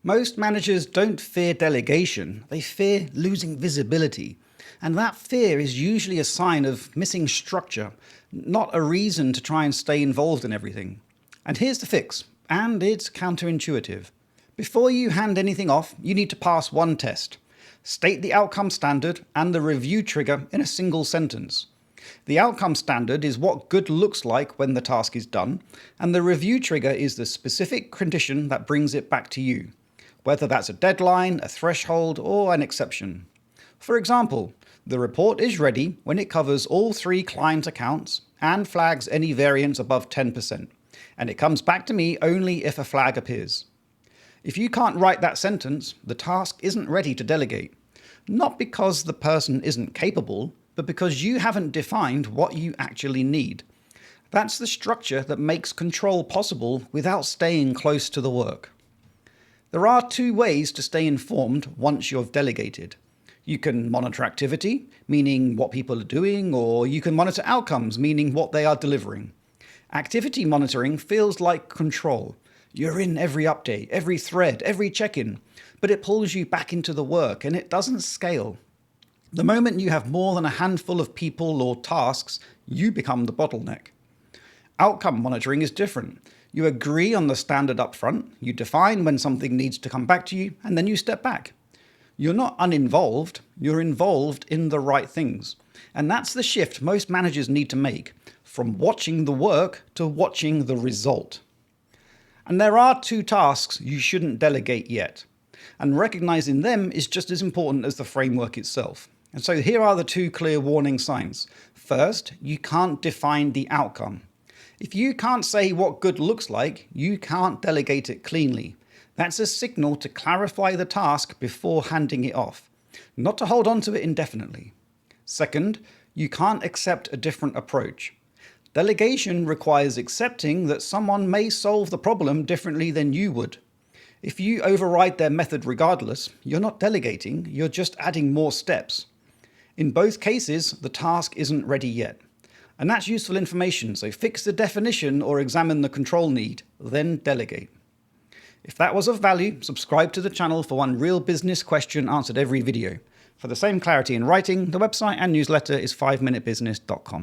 Most managers don't fear delegation, they fear losing visibility. And that fear is usually a sign of missing structure, not a reason to try and stay involved in everything. And here's the fix, and it's counterintuitive. Before you hand anything off, you need to pass one test. State the outcome standard and the review trigger in a single sentence. The outcome standard is what good looks like when the task is done, and the review trigger is the specific condition that brings it back to you, whether that's a deadline, a threshold, or an exception. For example, the report is ready when it covers all 3 client accounts and flags any variance above 10%, and it comes back to me only if a flag appears. If you can't write that sentence, the task isn't ready to delegate. Not because the person isn't capable, but because you haven't defined what you actually need. That's the structure that makes control possible without staying close to the work. There are 2 ways to stay informed once you've delegated. You can monitor activity, meaning what people are doing, or you can monitor outcomes, meaning what they are delivering. Activity monitoring feels like control. You're in every update, every thread, every check-in, but it pulls you back into the work and it doesn't scale. The moment you have more than a handful of people or tasks, you become the bottleneck. Outcome monitoring is different. You agree on the standard up front, you define when something needs to come back to you, and then you step back. You're not uninvolved, you're involved in the right things. And that's the shift most managers need to make, from watching the work to watching the result. And there are 2 tasks you shouldn't delegate yet. And recognizing them is just as important as the framework itself. And so here are the 2 clear warning signs. First, you can't define the outcome. If you can't say what good looks like, you can't delegate it cleanly. That's a signal to clarify the task before handing it off, not to hold on to it indefinitely. Second, you can't accept a different approach. Delegation requires accepting that someone may solve the problem differently than you would. If you override their method regardless, you're not delegating, you're just adding more steps. In both cases, the task isn't ready yet. And that's useful information, so fix the definition or examine the control need, then delegate. If that was of value, subscribe to the channel for one real business question answered every video. For the same clarity in writing, the website and newsletter is 5minutebusiness.com.